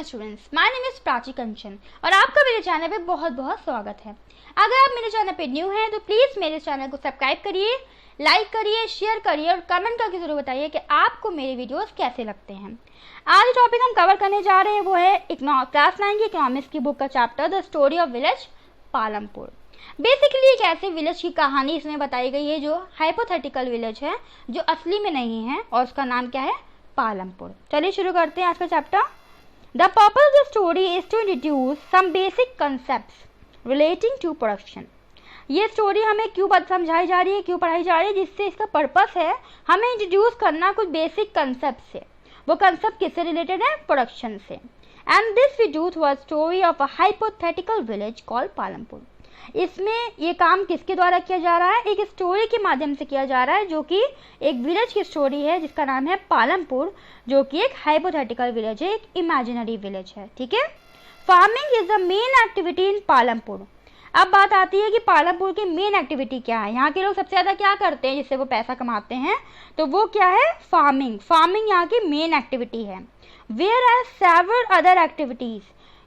Students, my name is Prachi Kanchan और आपका मेरे चैनल पे बहुत बहुत स्वागत है। अगर आप मेरे चैनल पे न्यू हैं तो प्लीज मेरे चैनल को सब्सक्राइब करिए, लाइक करिए, शेयर करिए और कमेंट करके जरूर बताइए कि आपको मेरे वीडियोस कैसे लगते हैं। आज जो टॉपिक हम कवर करने जा रहे हैं वो है क्लास 9 की इकोनॉमिक्स की बुक का chapter the story of village Palampur. Basically एक ऐसे विलेज की कहानी इसमें बताई गई है जो हाइपोथेटिकल विलेज है, जो असली में नहीं है, और उसका नाम क्या है? पालमपुर। चलिए शुरू करते हैं आज का chapter. The purpose of the story is to introduce some basic concepts relating to production. ये स्टोरी हमें क्यों समझाई जा रही है, क्यों पढ़ाई जा रही है? जिससे इसका पर्पस है हमें इंट्रोड्यूस करना कुछ बेसिक कंसेप्ट से। वो कंसेप्ट किससे रिलेटेड है? प्रोडक्शन से। And this we do through a story of a hypothetical village called Palampur. इसमें ये काम किसके द्वारा किया जा रहा है? एक स्टोरी के माध्यम से किया जा रहा है, जो कि एक विलेज की स्टोरी है जिसका नाम है पालमपुर, जो कि एक हाइपोथेटिकल विलेज है, एक इमेजिनरी विलेज है। ठीक है। Farming is the main activity in Palampur. अब बात आती है कि पालमपुर की मेन एक्टिविटी क्या है। यहाँ के लोग सबसे ज्यादा क्या करते हैं जिससे वो पैसा कमाते हैं? तो वो क्या है? फार्मिंग। फार्मिंग यहाँ की मेन एक्टिविटी है। Where as several other activities,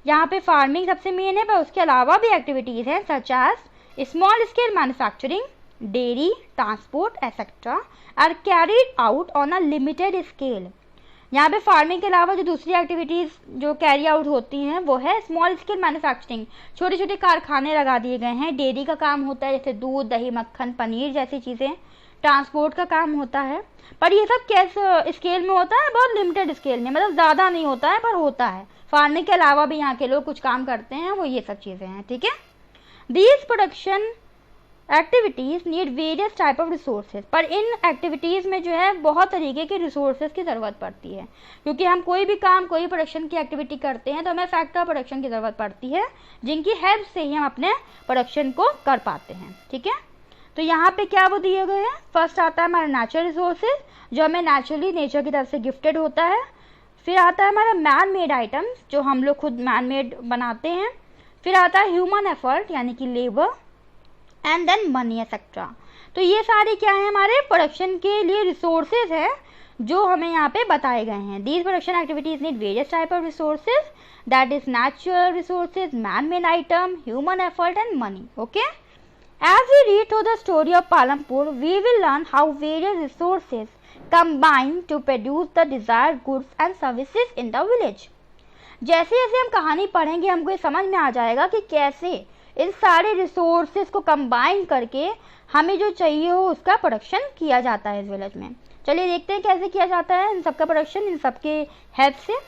यहाँ पे फार्मिंग सबसे मेन है, पर उसके अलावा भी एक्टिविटीज हैं such as small scale manufacturing, dairy, transport etcetera are carried out on a limited scale. यहाँ पे फार्मिंग के अलावा जो दूसरी एक्टिविटीज जो कैरी आउट होती हैं वो है स्मॉल स्केल मैन्युफैक्चरिंग। छोटे छोटे कारखाने लगा दिए गए हैं। डेयरी का काम होता है, जैसे दूध, दही, मक्खन, पनीर जैसी चीज़ें। ट्रांसपोर्ट का काम होता है, पर ये सब किस स्केल में होता है? बहुत लिमिटेड स्केल में, मतलब ज़्यादा नहीं होता है, पर होता है। फार्मिंग के अलावा भी यहाँ के लोग कुछ काम करते हैं, वो ये सब चीज़ें हैं। ठीक है। These production activities need various type of resources, पर इन एक्टिविटीज़ में जो है बहुत तरीके के रिसोर्सेज की ज़रूरत पड़ती है, क्योंकि हम कोई भी काम, कोई प्रोडक्शन की एक्टिविटी करते हैं तो हमें फैक्टर ऑफ प्रोडक्शन की ज़रूरत पड़ती है, जिनकी हेल्प से ही हम अपने प्रोडक्शन को कर पाते हैं। ठीक है। तो यहाँ पे क्या वो दिए गए हैं? फर्स्ट आता है हमारा नेचुरल रिसोर्सेज, जो हमें नेचुरली नेचर की तरफ से गिफ्टेड होता है। फिर आता है हमारा मैन मेड आइटम्स, जो हम लोग खुद मैन मेड बनाते हैं। फिर आता है ह्यूमन एफर्ट, यानी कि labour, and then money etcetera. तो ये सारे क्या है? हमारे प्रोडक्शन के लिए रिसोर्सेज है जो हमें यहाँ पे बताए गए हैं। These production activities need various type of resources, that is natural resources, man made item, human effort and money. Okay. As we read through the story of Palampur, we will learn how various resources combine to produce the desired goods and services in the village. जैसे जैसे हम कहानी पढ़ेंगे हमको ये समझ में आ जाएगा कि कैसे इन सारे रिसोर्सेज को कंबाइन करके हमें जो चाहिए हो उसका प्रोडक्शन किया जाता है इस विलेज में। चलिए देखते हैं कैसे किया जाता है इन सबका प्रोडक्शन, इन सबके हेल्प से।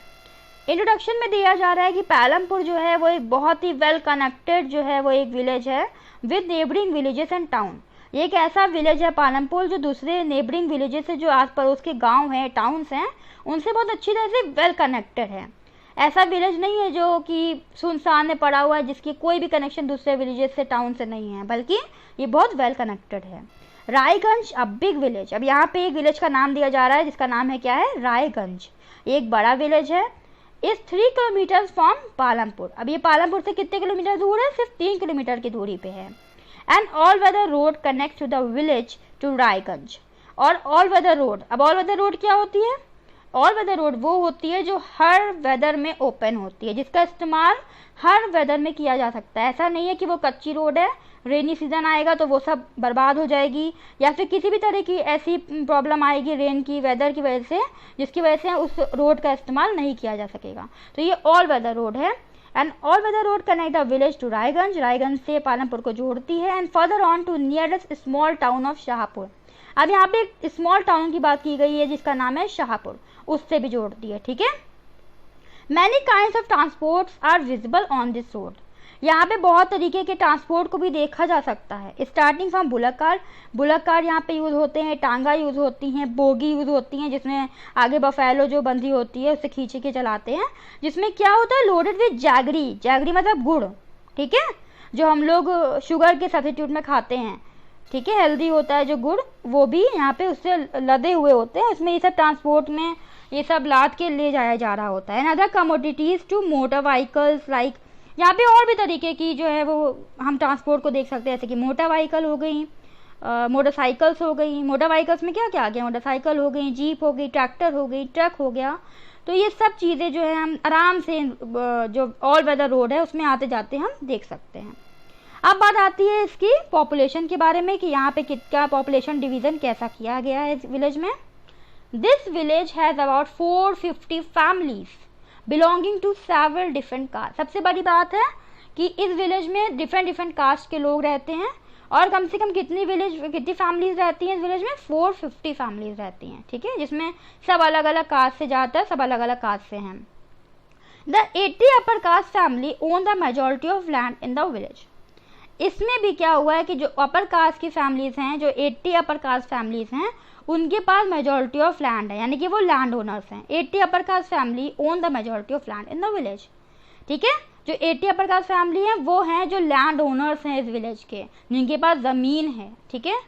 इंट्रोडक्शन में दिया जा रहा है कि पालमपुर जो है वो एक बहुत ही वेल कनेक्टेड जो है वो एक विलेज है with neighbouring villages and town. ये एक ऐसा विलेज है पालमपुर जो दूसरे नेबरिंग विलेजेस से, जो आस पड़ोस के गांव हैं, टाउन्स हैं, उनसे बहुत अच्छी तरह से वेल कनेक्टेड है। ऐसा विलेज नहीं है जो कि सुनसान में पड़ा हुआ है, जिसकी कोई भी कनेक्शन दूसरे विलेजेस से, टाउन से नहीं है, बल्कि ये बहुत वेल कनेक्टेड है। Raiganj a big village. अब यहाँ पे एक विलेज का नाम दिया जा रहा है जिसका नाम है क्या है? रायगंज। एक बड़ा विलेज है। इस 3 किलोमीटर फ्रॉम पालमपुर। अब ये पालमपुर से कितने किलोमीटर दूर है? सिर्फ 3 किलोमीटर की दूरी पे है। And all weather road connect to the village to Raiganj. और ऑल वेदर रोड, अब ऑल वेदर रोड क्या होती है? ऑल वेदर रोड वो होती है जो हर वेदर में ओपन होती है, जिसका इस्तेमाल हर वेदर में किया जा सकता है। ऐसा नहीं है कि वो कच्ची रोड है, रेनी सीजन आएगा तो वो सब बर्बाद हो जाएगी, या फिर किसी भी तरह की ऐसी प्रॉब्लम आएगी रेन की, वेदर की वजह से, जिसकी वजह से उस रोड का इस्तेमाल नहीं किया जा सकेगा। तो ये ऑल वेदर रोड है। And all weather road connect the village to Raiganj. Raiganj से पालमपुर को जोड़ती है। And further on to nearest small town of Shahpur. अब यहाँ पे एक स्मॉल टाउन की बात की गई है जिसका नाम है शाहपुर, उससे भी जोड़ती है। ठीक है। Many kinds of transport are visible on this road. यहाँ पे बहुत तरीके के ट्रांसपोर्ट को भी देखा जा सकता है, starting from bullock car. Bullock car यहाँ पे यूज़ होते हैं, टांगा यूज़ होती हैं, बोगी यूज़ होती हैं, जिसमें आगे बफेलो जो बंधी होती है उसे खींच के चलाते हैं, जिसमें क्या होता है? Loaded with jaggery. जैगरी मतलब गुड़। ठीक है। जो हम लोग शुगर के सब्स्टिट्यूट में खाते हैं। ठीक है। हेल्दी होता है जो गुड़, वो भी यहाँ पे उससे लदे हुए होते हैं। उसमें ये सब ट्रांसपोर्ट में ये सब लाद के ले जाया जा रहा होता है। Other commodities to motor vehicles like, यहाँ पे और भी तरीके की जो है वो हम ट्रांसपोर्ट को देख सकते हैं, जैसे कि मोटर व्हीकल हो गई, मोटरसाइकिल्स हो गई। मोटर व्हीकल्स में क्या क्या आ गया? मोटरसाइकिल हो गई, जीप हो गई, ट्रैक्टर हो गई, ट्रक हो गया, तो ये सब चीज़ें जो है हम आराम से जो ऑल वेदर रोड है उसमें आते जाते हम देख सकते हैं। अब बात आती है इसकी पॉपुलेशन के बारे में कि यहाँ पे कितना पॉपुलेशन डिवीज़न कैसा किया गया है इस विलेज में। This village has about 450 families belonging to several different caste. सबसे बड़ी बात है कि इस विलेज में डिफरेंट कास्ट के लोग रहते हैं और कम से कम कितनी फैमिलीज रहती हैं इस विलेज में, 450 फैमिलीज रहती हैं, ठीक है, जिसमें सब अलग अलग कास्ट से, ज़्यादातर सब अलग अलग कास्ट से हैं। The 80 upper caste family own the majority of land in the village. इसमें भी क्या हुआ है कि जो अपर कास्ट की फैमिलीज हैं, जो 80 अपर कास्ट फैमिलीज हैं, उनके पास मेजॉरिटी ऑफ लैंड है, यानी कि वो लैंड ओनर्स हैं। 80 upper caste family own the majority of land in the village, ठीक है। जो 80 अपर कास्ट फैमिली है वो हैं जो लैंड ओनर्स हैं इस विलेज के, जिनके पास ज़मीन है, ठीक है।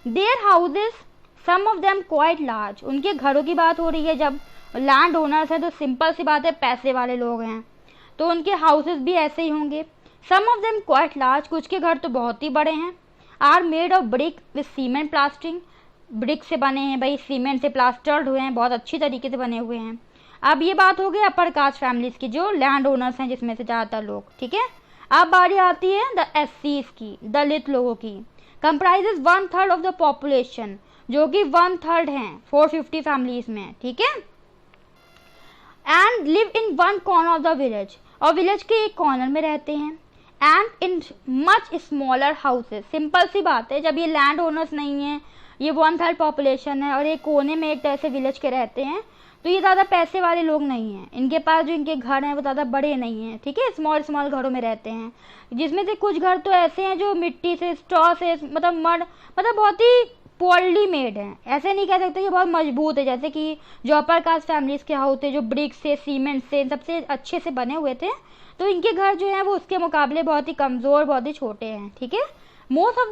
Their houses some of them quite large. उनके घरों की बात हो रही है, जब लैंड ओनर्स हैं तो सिंपल सी बात है, पैसे वाले लोग हैं, तो उनके हाउसेस भी ऐसे ही होंगे। Some of them quite large, कुछ के घर तो बहुत ही बड़े हैं। Are made of brick with cement plastering, brick से बने हैं भाई, सीमेंट से प्लास्टर्ड हुए हैं, बहुत अच्छी तरीके से बने हुए हैं। अब ये बात हो गई अपर कास्ट फैमिलीज की, जो लैंड ओनर्स हैं जिसमें से ज़्यादातर लोग, ठीक है। अब बारी आती है द एससीज की, दलित लोगों की। कंप्राइजेज 1/3 ऑफ द पॉपुलेशन, जो कि 1/3 हैं 450 फैमिलीज में, ठीक है। And live in one corner of the village, और विलेज के एक कॉर्नर में रहते हैं। And in much smaller houses. Simple सी बात है, जब ये लैंड ओनर्स नहीं है, ये 1/3 पॉपुलेशन है और एक कोने में एक तरह से विलेज के रहते हैं, तो ये ज़्यादा पैसे वाले लोग नहीं हैं। इनके पास जो इनके घर हैं वो ज़्यादा बड़े नहीं हैं, ठीक है, स्मॉल घरों में रहते हैं, जिसमें से कुछ घर तो ऐसे हैं जो मिट्टी से, स्ट्रॉ से, मतलब मड, मतलब बहुत ही पोअरली मेड हैं। ऐसे नहीं कह सकते कि बहुत मजबूत है, जैसे कि जो अपर कास्ट फैमिलीज के हाउस थे जो ब्रिक से, सीमेंट से, सबसे अच्छे से बने हुए थे, तो इनके घर जो है वो उसके मुकाबले बहुत ही कमज़ोर, बहुत ही छोटे हैं, ठीक है। Most of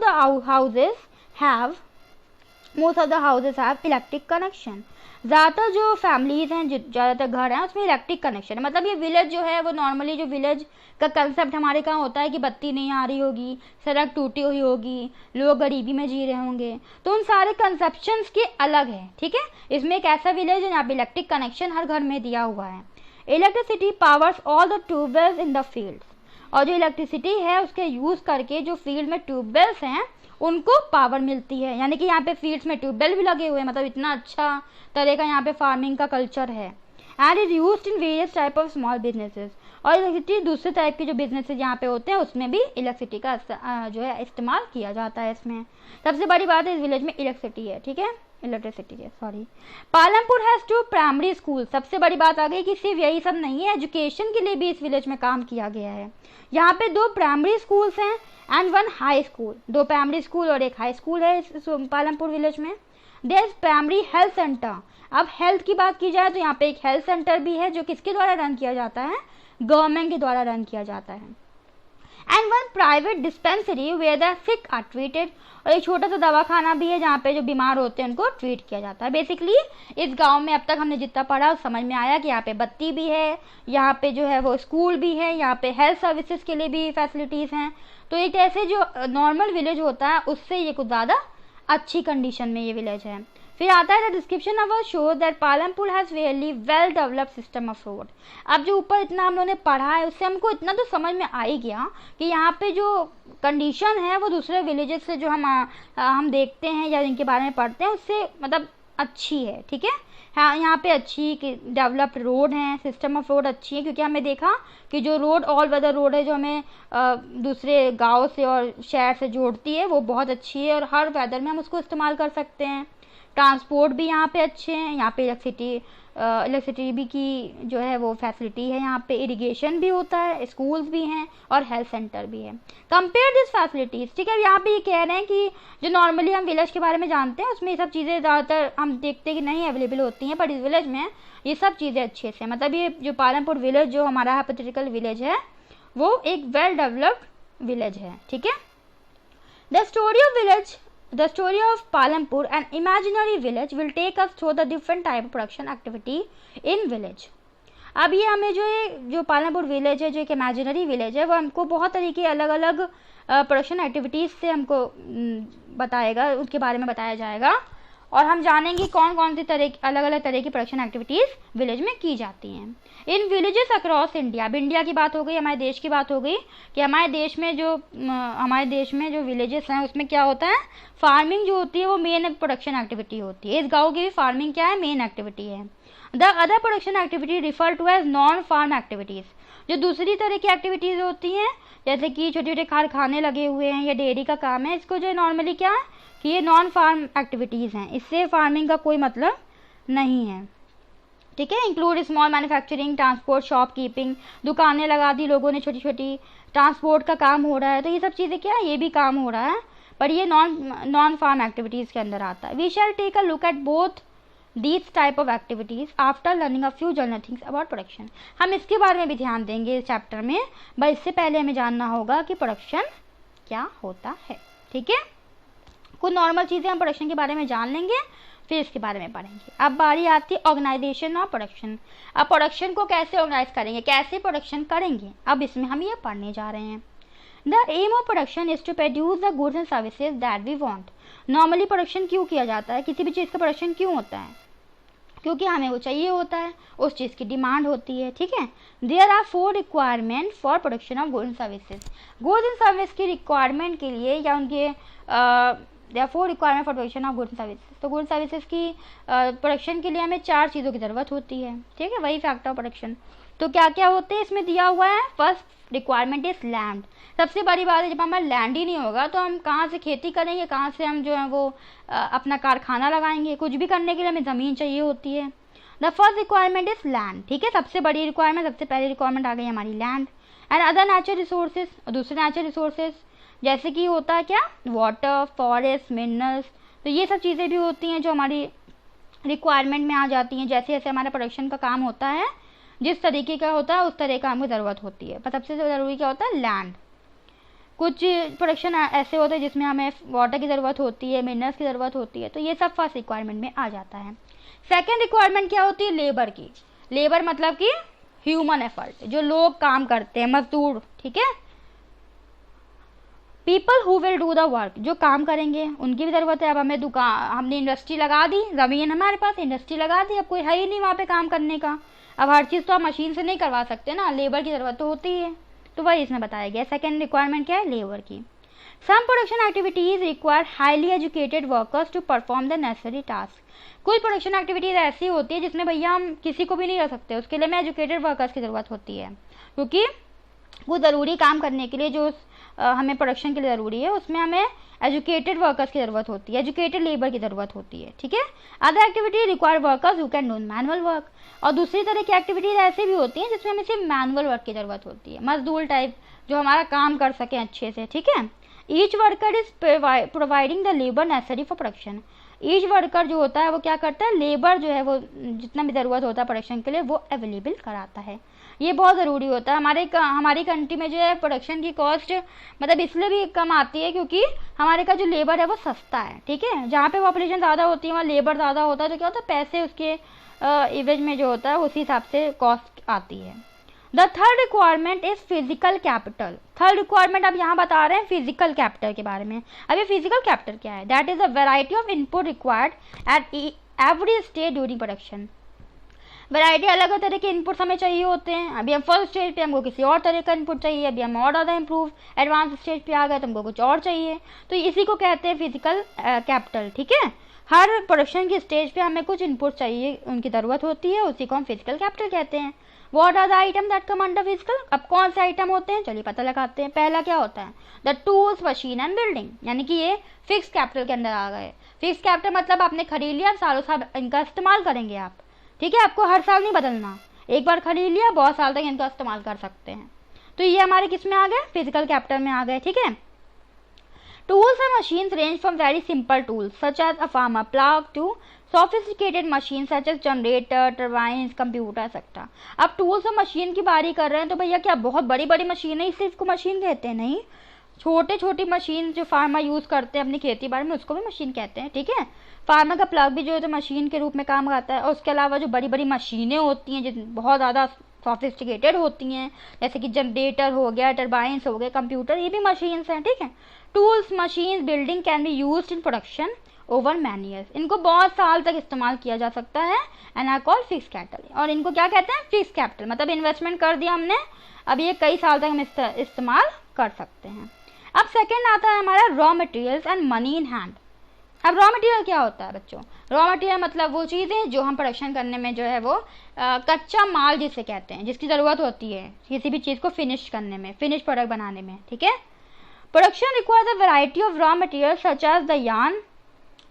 the houses have electric connection. ज़्यादातर जो फैमिलीज हैं, ज़्यादातर घर हैं, उसमें इलेक्ट्रिक कनेक्शन है। मतलब ये विलेज जो है वो नॉर्मली जो विलेज का कंसेप्ट हमारे कहाँ होता है कि बत्ती नहीं आ रही होगी, सड़क टूटी हुई होगी, लोग गरीबी में जी रहे होंगे, तो उन सारे कंसेप्शंस के अलग है, ठीक है। इसमें एक ऐसा विलेज है जहाँ पे इलेक्ट्रिक कनेक्शन हर घर में दिया हुआ है। Electricity powers all the tube wells in the fields, और जो इलेक्ट्रिसिटी है उसके यूज़ करके जो फील्ड में ट्यूबवेल्स हैं उनको पावर मिलती है, यानी कि यहाँ पे फील्ड्स में ट्यूबवेल भी लगे हुए हैं, मतलब इतना अच्छा तरह का यहाँ पे फार्मिंग का कल्चर है। And is used in various type of small businesses, और इलेक्ट्रिसिटी दूसरे टाइप के जो बिजनेसेस यहाँ पे होते हैं उसमें भी इलेक्ट्रिसिटी का जो है इस्तेमाल किया जाता है। इसमें सबसे बड़ी बात है इस विलेज में इलेक्ट्रिसिटी है, ठीक है, इलेक्ट्रिसिटी है, sorry. Palampur has 2 primary school. सबसे बड़ी बात आ गई कि सिर्फ यही सब नहीं है, एजुकेशन के लिए भी इस विलेज में काम किया गया है। यहाँ पे 2 प्राइमरी स्कूल्स हैं and 1 high school. 2 primary school और 1 हाई स्कूल है इस पालमपुर विलेज में। There is primary health centre. अब हेल्थ की बात की जाए तो यहाँ पे एक हेल्थ सेंटर भी है जो किसके द्वारा रन किया जाता है, गवर्नमेंट के द्वारा रन किया जाता है। And 1 private dispensary where the sick are treated, और एक छोटा सा दवाखाना भी है जहाँ पे जो बीमार होते हैं उनको ट्रीट किया जाता है। बेसिकली इस गांव में अब तक हमने जितना पढ़ा समझ में आया कि यहाँ पे बत्ती भी है, यहाँ पे जो है वो स्कूल भी है, यहाँ पे हेल्थ सर्विसेज के लिए भी फैसिलिटीज़ हैं। तो एक ऐसे जो नॉर्मल विलेज होता है उससे ये कुछ ज़्यादा अच्छी कंडीशन में ये विलेज है। फिर आता है the description of a show that Palampur has really well developed system of road. अब जो ऊपर इतना हम लोगों ने पढ़ा है उससे हमको इतना तो समझ में आ ही गया कि यहाँ पे जो कंडीशन है वो दूसरे विलेजेस से जो हम देखते हैं या इनके बारे में पढ़ते हैं उससे मतलब अच्छी है, ठीक है। हाँ, यहाँ पे अच्छी डेवलप्ड रोड हैं, सिस्टम ऑफ रोड अच्छी है, क्योंकि हमें देखा कि जो रोड ऑल वेदर रोड है जो हमें दूसरे गाँव से और शहर से जोड़ती है वो बहुत अच्छी है और हर वेदर में हम उसको इस्तेमाल कर सकते हैं। ट्रांसपोर्ट भी यहाँ पे अच्छे हैं, यहाँ पे इलेक्ट्रिसिटी भी की जो है वो फैसिलिटी है, यहाँ पे इरिगेशन भी होता है, स्कूल्स भी हैं और हेल्थ सेंटर भी है। कंपेयर दिस फैसिलिटीज़, ठीक है। यहाँ पे ये कह रहे हैं कि जो नॉर्मली हम विलेज के बारे में जानते हैं उसमें ये सब चीज़ें ज़्यादातर हम देखते हैं कि नहीं अवेलेबल होती हैं, पर इस विलेज में ये सब चीज़ें अच्छे से, मतलब ये जो पालमपुर विलेज जो हमारा हाइपोथेटिकल विलेज है वो एक वेल डेवलप्ड विलेज है, ठीक है। The story of Palampur, an imaginary village, will take us through the different type of production activity in village. अब ये हमें जो पालमपुर विलेज है जो एक इमेजिनरी विलेज है वो हमको बहुत तरीके अलग अलग प्रोडक्शन एक्टिविटीज़ से हमको बताएगा, उसके बारे में बताया जाएगा। और हम जानेंगे कौन कौन सी अलग अलग तरह की प्रोडक्शन एक्टिविटीज़ विलेज में की जाती हैं। इन विलेजेस अक्रॉस इंडिया, अब इंडिया की बात हो गई, हमारे देश की बात हो गई कि हमारे देश में जो विलेजेस हैं उसमें क्या होता है, फार्मिंग जो होती है वो मेन प्रोडक्शन एक्टिविटी होती है। इस गाँव की भी फार्मिंग क्या है, मेन एक्टिविटी है। The other production activity refer to as non farm activities, जो दूसरी तरह की एक्टिविटीज़ होती हैं जैसे कि छोटे छोटे कारखाने लगे हुए हैं या डेयरी का काम है, इसको जो नॉर्मली क्या है कि ये नॉन फार्म एक्टिविटीज़ हैं, इससे फार्मिंग का कोई मतलब नहीं है। ठीक है, include small manufacturing, transport, shop keeping, दुकानें लगा दी लोगों ने छोटी छोटी, ट्रांसपोर्ट का काम हो रहा है, तो ये सब चीज़ें क्या है, ये भी काम हो रहा है, पर ये नॉन फार्म एक्टिविटीज़ के अंदर आता है। We shall take a look at both these type of activities after learning a few general things about production। हम इसके बारे में भी ध्यान देंगे इस चैप्टर में, बस इससे पहले हमें जानना होगा कि प्रोडक्शन क्या होता है। ठीक है, कुछ नॉर्मल चीज़ें हम प्रोडक्शन के बारे में जान लेंगे, फिर इसके बारे में पढ़ेंगे। अब बारी आती है ऑर्गेनाइजेशन ऑफ प्रोडक्शन। अब प्रोडक्शन को कैसे ऑर्गेनाइज करेंगे, कैसे प्रोडक्शन करेंगे, अब इसमें हम ये पढ़ने जा रहे हैं। The aim of production is to produce the goods and services that we want. Normally production क्यों किया जाता है, किसी भी चीज़ का प्रोडक्शन क्यों होता है, क्योंकि हमें वो चाहिए होता है, उस चीज़ की डिमांड होती है। ठीक है, there are 4 requirement for production of goods and services. Goods and service की रिक्वायरमेंट के लिए या उनके there are 4 requirement for production of goods and services. तो गुड्स सर्विसेज की प्रोडक्शन के लिए हमें 4 चीज़ों की ज़रूरत होती है। ठीक है, वही फैक्टर ऑफ प्रोडक्शन। तो क्या क्या होते हैं इसमें दिया हुआ है। First requirement is land. सबसे बड़ी बात है, जब हमारा लैंड ही नहीं होगा तो हम कहाँ से खेती करेंगे, कहाँ से हम जो है वो अपना कारखाना लगाएंगे, कुछ भी करने के लिए हमें ज़मीन चाहिए होती है। The first requirement is land. ठीक है, सबसे बड़ी रिक्वायरमेंट, सबसे पहली रिक्वायरमेंट आ गई हमारी land. And other natural resources, और दूसरे नेचुरल रिसोर्सेज जैसे कि होता है क्या, वाटर, फॉरेस्ट, मिनरल्स, तो ये सब चीज़ें भी होती हैं जो हमारी रिक्वायरमेंट में आ जाती हैं। जैसे जैसे हमारा प्रोडक्शन का काम होता है, जिस तरीके का होता है उस तरह का हमको ज़रूरत होती है। पर सबसे ज़रूरी क्या होता है, लैंड। कुछ प्रोडक्शन ऐसे होते हैं जिसमें हमें वाटर की ज़रूरत होती है, मिनरल्स की ज़रूरत होती है, तो ये सब फर्स्ट रिक्वायरमेंट में आ जाता है। सेकेंड रिक्वायरमेंट क्या होती है, लेबर की। लेबर मतलब कि ह्यूमन एफर्ट, जो लोग काम करते हैं, मजदूर। ठीक है, people who will do the work, जो काम करेंगे उनकी भी ज़रूरत है। अब हमें हमने इंडस्ट्री लगा दी, ज़मीन हमारे पास, इंडस्ट्री लगा दी, अब कोई है ही नहीं वहाँ पे काम करने का। अब हर चीज़ तो आप मशीन से नहीं करवा सकते ना, लेबर की ज़रूरत तो होती है। तो वही इसमें बताया गया। सेकेंड रिक्वायरमेंट क्या है, लेबर की। Some production activities require highly educated workers to perform the necessary task. कोई प्रोडक्शन एक्टिविटीज़ ऐसी होती है जिसमें भैया हम किसी को भी नहीं रख सकते, उसके लिए हमें एजुकेटेड वर्कर्स की ज़रूरत होती है, क्योंकि वो ज़रूरी काम करने के लिए जो हमें प्रोडक्शन के लिए ज़रूरी है उसमें हमें एजुकेटेड वर्कर्स की ज़रूरत होती है, एजुकेटेड लेबर की ज़रूरत होती है। ठीक है, other activity require workers who can do manual work. और दूसरी तरह की एक्टिविटीज़ ऐसी भी होती हैं जिसमें हमें सिर्फ मैनुअल वर्क की ज़रूरत होती है, मजदूर टाइप, जो हमारा काम कर सकें अच्छे से। ठीक है, each worker is providing the labour necessary for production. Each worker जो होता है वो क्या करता है, लेबर जो है वो जितना भी ज़रूरत होता है प्रोडक्शन के लिए वो अवेलेबल कराता है। ये बहुत ज़रूरी होता है। हमारी कंट्री में जो है प्रोडक्शन की कॉस्ट मतलब इसलिए भी कम आती है क्योंकि हमारे का जो लेबर है वो सस्ता है। ठीक है, जहाँ पे पॉपुलेशन ज़्यादा होती है वहाँ लेबर ज़्यादा होता है, तो क्या होता है, पैसे उसके एवरेज में जो होता है उसी हिसाब से कॉस्ट आती है। The third requirement is physical capital. Third requirement अब यहाँ बता रहे हैं फिजिकल कैपिटल के बारे में। अब ये फिजिकल कैपिटल क्या है, that is a variety of input required at every stage during production. Variety अलग अलग तरह के इनपुट्स हमें चाहिए होते हैं। अभी हम फर्स्ट स्टेज पे हमको किसी और तरह का इनपुट चाहिए, अभी हम और ज़्यादा इम्प्रूव एडवांस स्टेज पे आ गए तो हमको कुछ और चाहिए, तो इसी को कहते हैं फिजिकल कैपिटल। ठीक है, हर प्रोडक्शन की स्टेज पे हमें कुछ इनपुट चाहिए, उनकी ज़रूरत होती है, उसी को हम फिजिकल कैपिटल कहते हैं। What are the item that come under physical. अब कौन से आइटम होते हैं, चलिए पता लगाते हैं। पहला क्या होता है, the tools, machine and building, यानी कि ये फिक्स कैपिटल के अंदर आ गए। फिक्स कैपिटल मतलब आपने खरीद लिया, सालों साल इनका इस्तेमाल करेंगे आप। ठीक है, आपको हर साल नहीं बदलना, एक बार खरीद लिया बहुत साल तक इनका इस्तेमाल कर सकते हैं। तो ये हमारे किस में आ गए, फिजिकल कैपिटल में आ गए। ठीक है, tools and machines range from very simple tools such as a farmer plough to sophisticated machines such as generator, turbines, computer etc. अब टूल्स और मशीन की बारी कर रहे हैं तो भैया क्या बहुत बड़ी बड़ी मशीन है, सिर्फ को मशीन कहते हैं, नहीं, छोटे छोटी मशीन जो फार्मर यूज़ करते हैं अपनी खेती बाड़ी में उसको भी मशीन कहते हैं। ठीक है, फार्मर का प्लग भी जो है तो मशीन के रूप में काम करता है। और उसके अलावा जो बड़ी बड़ी मशीनें होती हैं जो बहुत ज़्यादा सॉफिस्टिकेटेड होती हैं, जैसे कि जनरेटर हो गया, टर्बाइंस हो गए, कंप्यूटर, ये भी मशीन्स हैं। ठीक है, tools, machines, building can be used in production over many years. इनको बहुत साल तक इस्तेमाल किया जा सकता है and are called fix capital. और इनको क्या कहते हैं? Fix capital. मतलब इन्वेस्टमेंट कर दिया हमने, अब ये कई साल तक हम इस्तेमाल कर सकते हैं। अब सेकेंड आता है हमारा raw materials and money in hand. अब रॉ मटेरियल क्या होता है बच्चों? रॉ मटेरियल मतलब वो चीज़ें जो हम प्रोडक्शन करने में जो है वो कच्चा माल जिसे कहते हैं, जिसकी ज़रूरत होती है किसी भी चीज़ को फिनिश करने में, फिनिश प्रोडक्ट बनाने में। ठीक है। Production requires a variety of raw material such as the yarn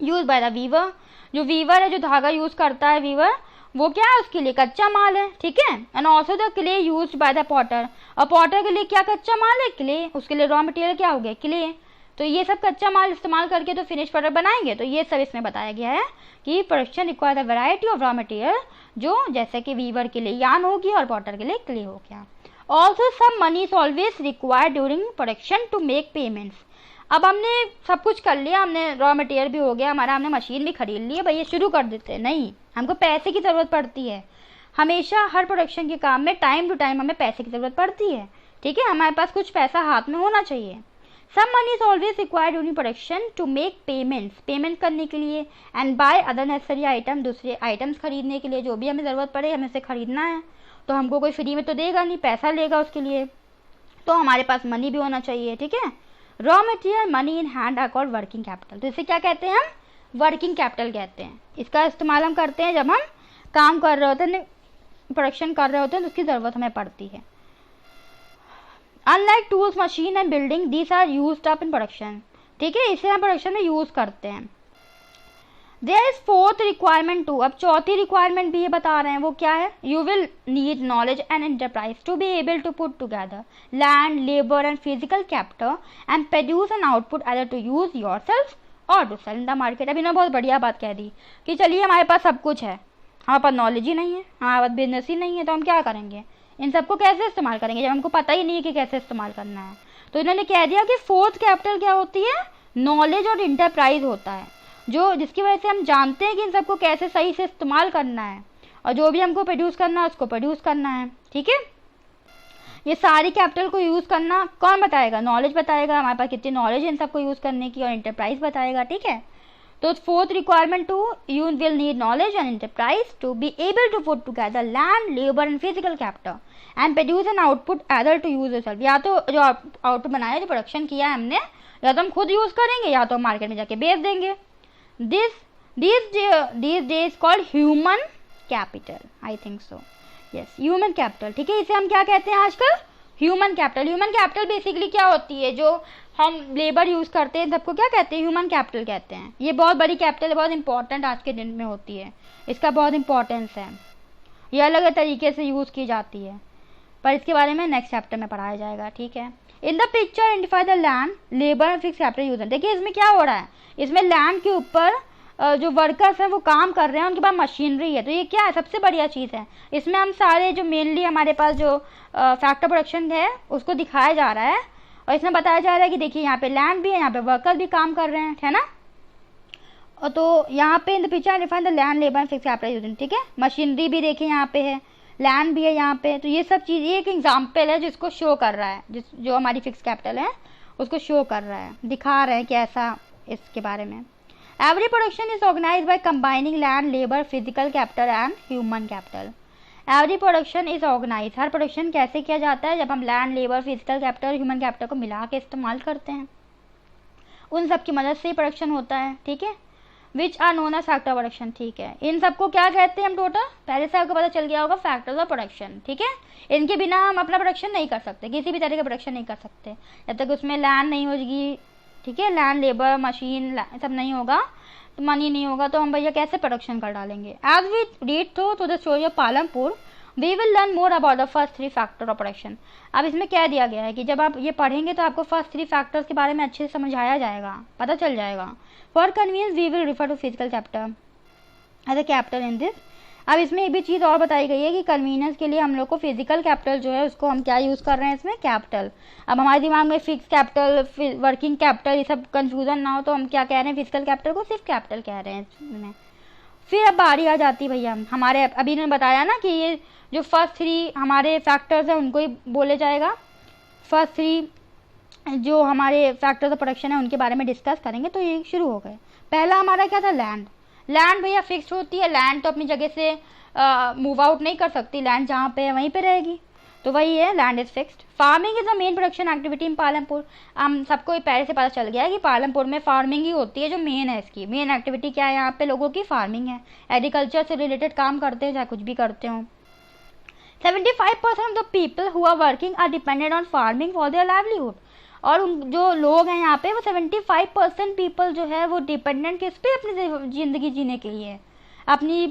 use by the weaver. जो वीवर है, जो धागा यूज़ करता है वीवर, वो क्या है? उसके लिए कच्चा माल है। ठीक है। And also the clay use by the Potter. और पॉटर के लिए क्या कच्चा माल है? क्ले। उसके लिए रॉ मटेरियल क्या हो गया? क्ले। तो ये सब कच्चा माल इस्तेमाल करके तो फिनिश प्रोडक्ट बनाएंगे। तो ये सब इसमें बताया गया है कि production require the variety of raw material, जो जैसे कि वीवर के लिए यार्न होगी और पॉटर के लिए क्ले हो गया। Also some money is always required during production to make payments. अब हमने सब कुछ कर लिया, हमने रॉ मटेरियल भी हो गया हमारा, हमने मशीन भी खरीद ली है, भैया शुरू कर देते हैं। नहीं, हमको पैसे की ज़रूरत पड़ती है। हमेशा हर प्रोडक्शन के काम में टाइम टू टाइम हमें पैसे की ज़रूरत पड़ती है। ठीक है। हमारे पास कुछ पैसा हाथ में होना चाहिए। Some money is always required during production to make payments, payment करने के लिए, and buy other necessary item, दूसरे आइटम्स खरीदने के लिए। जो भी हमें ज़रूरत पड़े हमें से खरीदना है, तो हमको कोई फ्री में तो देगा नहीं, पैसा लेगा उसके लिए, तो हमारे पास मनी भी होना चाहिए। ठीक है। Raw material money in hand are called working capital. तो इसे क्या कहते हैं? हम वर्किंग कैपिटल कहते हैं। इसका इस्तेमाल हम करते हैं जब हम काम कर रहे होते हैं, प्रोडक्शन कर रहे होते हैं, तो उसकी ज़रूरत हमें पड़ती है। Unlike tools, machine and building, these are used up in production. ठीक है। इसे हम प्रोडक्शन में यूज़ करते हैं। There is fourth requirement too. अब चौथी रिक्वायरमेंट भी ये बता रहे हैं, वो क्या है? You will need knowledge and enterprise to be able to put together land, labour and physical capital and produce an output either to use yourself or to sell in the market. अभी इन्होंने बहुत बढ़िया बात कह दी कि चलिए हमारे पास सब कुछ है, हमारे पास नॉलेज ही नहीं है, हमारे पास बिजनेस ही नहीं है, तो हम क्या करेंगे? इन सबको कैसे इस्तेमाल करेंगे जब हमको पता ही नहीं है कि कैसे इस्तेमाल करना है? तो इन्होंने कह दिया कि फोर्थ कैपिटल क्या होती है? नॉलेज और इंटरप्राइज होता है, जो जिसकी वजह से हम जानते हैं कि इन सबको कैसे सही से इस्तेमाल करना है, और जो भी हमको प्रोड्यूस करना है उसको प्रोड्यूस करना है। ठीक है। ये सारी कैपिटल को यूज़ करना कौन बताएगा? नॉलेज बताएगा, हमारे पास कितनी नॉलेज है इन सबको यूज़ करने की, और इंटरप्राइज बताएगा। ठीक है। तो fourth requirement too, you will need knowledge and enterprise to be able to put together land, labour and physical capital and produce an output either to use yourself. या तो जो आउटपुट बनाया, जो प्रोडक्शन किया है हमने, या तो हम खुद यूज़ करेंगे या तो मार्केट में जाके बेच देंगे। these days called human capital, I think so, yes, human capital। ठीक है। इसे हम क्या कहते हैं आजकल? Human capital. Human capital basically क्या होती है? जो हम लेबर यूज़ करते हैं सबको क्या कहते हैं? ह्यूमन कैपिटल कहते हैं। ये बहुत बड़ी कैपिटल है, बहुत इंपॉर्टेंट आज के दिन में होती है, इसका बहुत इंपॉर्टेंस है। ये अलग अलग तरीके से यूज़ की जाती है, पर इसके बारे में नेक्स्ट चैप्टर में पढ़ाया जाएगा। ठीक है। In the picture identify the land, labour and fix capital user. देखिए इसमें क्या हो रहा है? इसमें लैंड के ऊपर जो वर्कर्स हैं वो काम कर रहे हैं, उनके पास मशीनरी है। तो ये क्या है? सबसे बढ़िया चीज़ है। इसमें हम सारे जो मेनली हमारे पास जो फैक्टर प्रोडक्शन है उसको दिखाया जा रहा है, और इसमें बताया जा रहा है कि देखिए यहाँ पे लैंड भी है, यहाँ पे वर्कर्स भी काम कर रहे हैं, है ना। और तो यहाँ पे in the picture identify the land, labour and fix capital user. ठीक है। मशीनरी भी देखिए यहाँ पे है, लैंड भी है यहाँ पे। तो ये सब चीज़, ये एक एग्जाम्पल है जिसको शो कर रहा है, जो हमारी फिक्स कैपिटल है उसको शो कर रहा है, दिखा रहे हैं कि ऐसा इसके बारे में। Every production is organise by combining land, labour, physical capital and human capital. Every production is organise. हर प्रोडक्शन कैसे किया जाता है? जब हम land, labour, physical capital, human capital को मिला के इस्तेमाल करते हैं, उन सब की मदद से प्रोडक्शन होता है। ठीक है। Which are known as factor production. ठीक है। इन सबको क्या कहते हैं हम? टोटल पहले से आपको पता चल गया होगा, फैक्टर्स ऑफ प्रोडक्शन। ठीक है। इनके बिना हम अपना प्रोडक्शन नहीं कर सकते, किसी भी तरह का प्रोडक्शन नहीं कर सकते जब तक उसमें लैंड नहीं होगी। ठीक है। लैंड, लेबर, मशीन सब नहीं होगा, तो मनी नहीं होगा, तो हम भैया कैसे प्रोडक्शन कर डालेंगे? As we read through the story of Palampur, we will learn more about the first 3 factor of production. अब इसमें क्या दिया गया है कि जब आप ये पढ़ेंगे तो आपको फर्स्ट 3 फैक्टर्स के बारे में अच्छे से समझाया जाएगा, पता चल जाएगा। For convenience we will refer to physical capital as a capital in this. अब इसमें एक भी चीज़ और बताई गई है कि कन्वीनियंस के लिए हम लोग को फिजिकल कैपिटल जो है उसको हम क्या यूज़ कर रहे हैं इसमें? कैपिटल। अब हमारे दिमाग में फिक्स कैपिटल, वर्किंग कैपिटल, ये सब कंफ्यूजन ना हो तो हम क्या कह रहे हैं? फिजिकल कैपिटल को सिर्फ कैपिटल कह रहे हैं इसमें। फिर अब बारी आ जाती है भैया हमारे, अभी ने बताया ना कि ये जो फर्स्ट 3 हमारे फैक्टर्स हैं उनको ही बोले जाएगा। फर्स्ट 3 जो हमारे फैक्टर्स ऑफ प्रोडक्शन है उनके बारे में डिस्कस करेंगे। तो ये शुरू हो गए। पहला हमारा क्या था, लैंड। लैंड भैया फिक्स्ड होती है, लैंड तो अपनी जगह से मूव आउट नहीं कर सकती, लैंड जहाँ पे है वहीं पे रहेगी, तो वही है, land is fixed. Farming is the main production activity in Palampur. हम सबको पहले से पता चल गया है कि पालमपुर में फार्मिंग ही होती है जो मेन है, इसकी मेन एक्टिविटी क्या है यहाँ पे लोगों की, फार्मिंग है। एग्रीकल्चर से रिलेटेड काम करते हैं, चाहे कुछ भी करते हो। 75% of the people who are working are dependent on farming for their livelihood. और जो लोग हैं यहाँ पे वो 75% पीपल जो है वो डिपेंडेंट किस पे, अपनी ज़िंदगी जीने के लिए, अपनी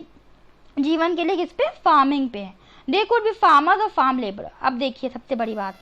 जीवन के लिए किस पे, फार्मिंग पे है। दे कुड बी फार्मर्स और फार्म लेबर। अब देखिए सबसे बड़ी बात,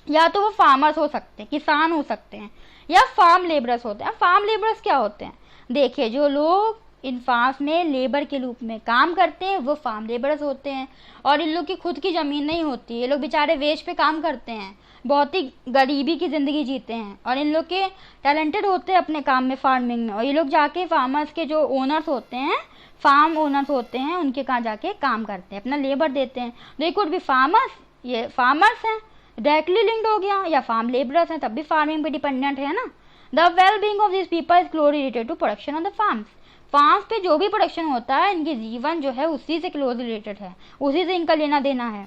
या तो वो फार्मर्स हो सकते हैं, किसान हो सकते हैं, या फार्म लेबरर्स होते हैं। फार्म लेबरर्स क्या होते हैं, देखिए जो लोग इन फार्म्स में लेबर के रूप में काम करते हैं वो फार्म लेबरर्स होते हैं। और इन लोग की खुद की ज़मीन नहीं होती, ये लोग बेचारे वेज पे काम करते हैं, बहुत ही गरीबी की ज़िंदगी जीते हैं, और इन लोग के टैलेंटेड होते हैं अपने काम में, फार्मिंग में, और ये लोग जाके फार्मर्स के जो ओनर्स होते हैं, फार्म ओनर्स होते हैं, उनके कहाँ जाके काम करते हैं, अपना लेबर देते हैं। दे कुड बी फार्मर्स, ये फार्मर्स हैं, डायरेक्टली लिंक्ड हो गया, या फार्म लेबरर्स हैं, तब भी फार्मिंग पे डिपेंडेंट है ना। The well being of this people is closely related to production of the farms. Farms पे जो भी प्रोडक्शन होता है, इनकी जीवन जो है उसी से क्लोज रिलेटेड है, उसी से इनका लेना देना है।